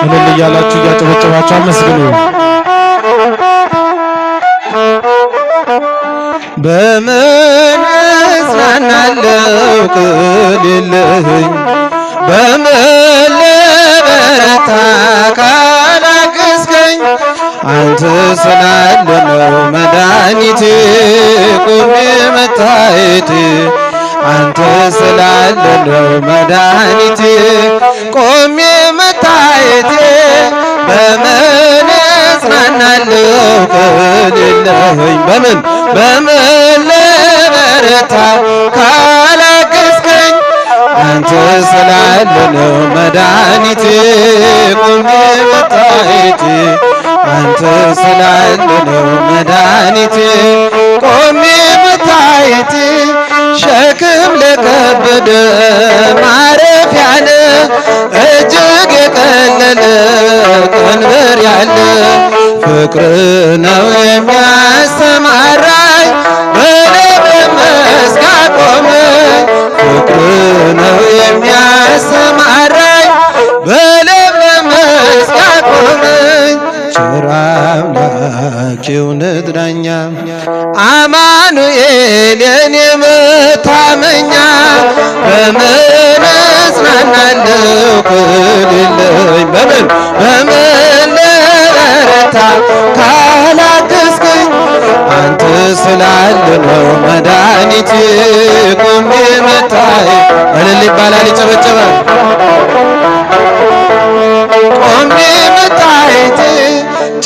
እልል እያላችሁ እያጨበጨባችሁ አመስግኑ። በምን እጽናናለሁ ቅል የለህኝ በምን ልበረታ ካላገዝከኝ አንተ ስላለ ነው መድኃኒቴ ቆሜ መታየቴ አንተ ስላለ ነው መድኃኒቴ ቆሜ መታየቴ በምን እጽናናለሁ ቅል የለህኝ በምን ልበረታ ካላገዝከኝ አንተ ስላለ ነው መድኃኒቴ ቆሜ መታየቴ አንተ ስላለ ነው መድኃኒቴ ቆሜ መታየቴ ሸክም ለከበደ ማረፊያ ነህ እጅግ የቀለለ ቀንበር ያለ ፍቅር ነው የሚያሰማራኝ በለምለም መስክ አቆመኝ ፍቅር ነው የሚያሰማራኝ በለምለም መስክ አቆመኝ ቸር አምላክ የእውነት ዳኛ አማኑኤል የኔ መታመኛ በምን እጽናናለሁ ቅል የለኝ በምን ልበረታ ካላገዝከኝ አንተ ስላለ ነው መድኃኒቴ ቆሜ መታየቴ እልል ይባላል ይጨበጨባል ቆሜ መታየቴ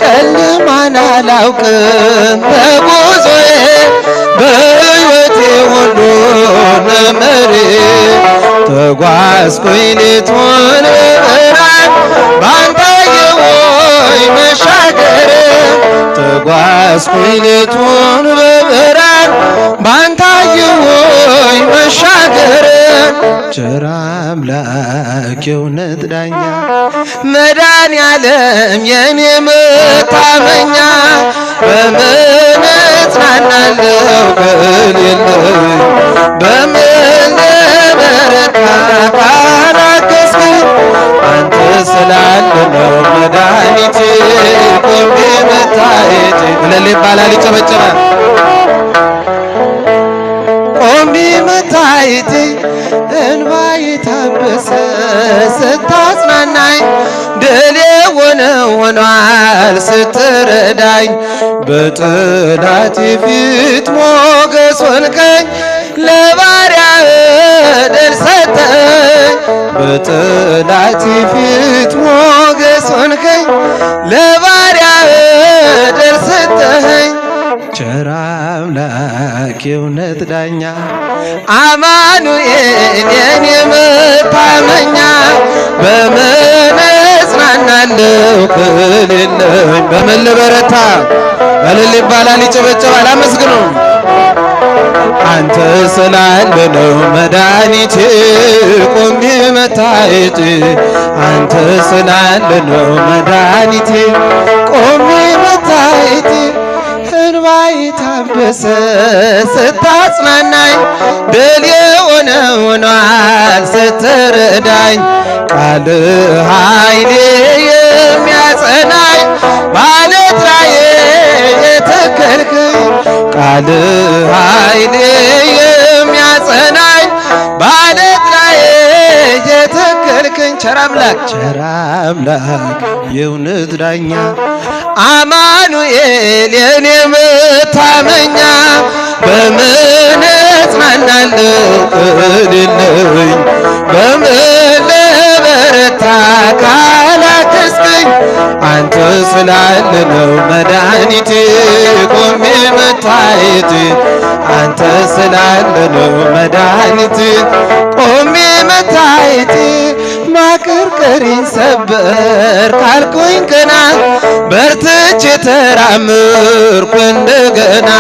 ጨለማን አላውቅም በጉዞዬ በሕይወቴ ሁሉ ነመሬ ተጓዝኩኝ ሌቱን በብርሃን ባንተ አየሁኝ መሻገሬ ተጓዝኩኝ ሌቱን በብርሃን ባንተ አየሁኝ መሻገሬ ቸር አምላክ የእውነት ዳኛ መድኃኔዓለም የኔ መታመኛ በምን እጽናናለሁ ቅል የለኝ በምን ልበረታ ካላገዝከኝ አንተ ስላለ ነው መድኃኒቴ ቆሜ መታየቴ እልል ይባላል ይጨበጨባል ቆሜ መታየቴ እንባዬ ታበሰ ስታጽናናኝ ድል የሆነው ሆኗል ስትረዳኝ በጠላቴ ፊት ሞገስ ሆንከኝ ለባሪያህ ድል ሰጠኝ በጠላቴ ፊት ሞገስ ሆንከኝ ለባሪያህ ድል ሰጠኝ ቸር አምላክ የእውነት ዳኛ አማኑኤል የኔ መታመኛ በምን እጽናናለሁ ቅል የለኝ በምን ልበረታ እልል ይባላል ይጨበጨባል አመስግኑ አንተ ስላለ ነው መድኃኒቴ ቆሜ መታየቴ አንተ ስላለ ነው መድኃኒቴ ቆሜ መታየቴ እንባዬ ታበሰ ስታጽናናኝ ድል የሆነ ሆኗል ስትረዳኝ ቃል ኃይሌ የሚያጸናኝ በዓለት ላይ የተከልከኝ ቃል ኃይሌ የሚያጸናኝ በዓለት ላይ የተከልከኝ ቸር አምላክ የእውነት ዳኛ አማኑኤል የኔ መታመኛ በምን እጽናናለሁ ቅል የለኝ በምን ልበረታ ካላገዝከኝ አንተ ስላለ ነው መድኃኒቴ ቆሜ መታየቴ አንተ ስላለ ነው መድኃኒቴ ቆሜ መታየቴ ማቀርቀሬን ሰበር ካልኩኝ ገና በርትቼ ተራመድኩ እንደገና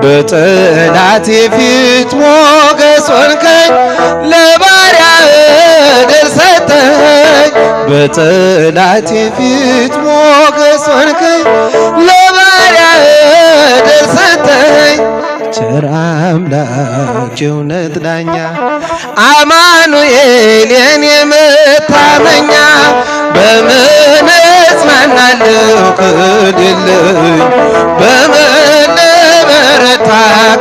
በጠላቴ ፊት ሞገስ ሆንከኝ ለባሪያህ ድል ሰጠኝ በጠላቴ ፊት ሞገስ ሆንከኝ ለባሪያህ ድል ሰጠኝ ቸር አምላክ የእውነት ዳኛ አማኑኤል የኔ መታመኛ በምን የለኝ በመነበረታ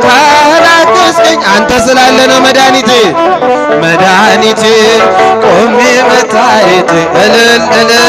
ካላገዝከኝ አንተ ስላለ ነው መድኃኒቴ ቆሜ መታየት እልል እልል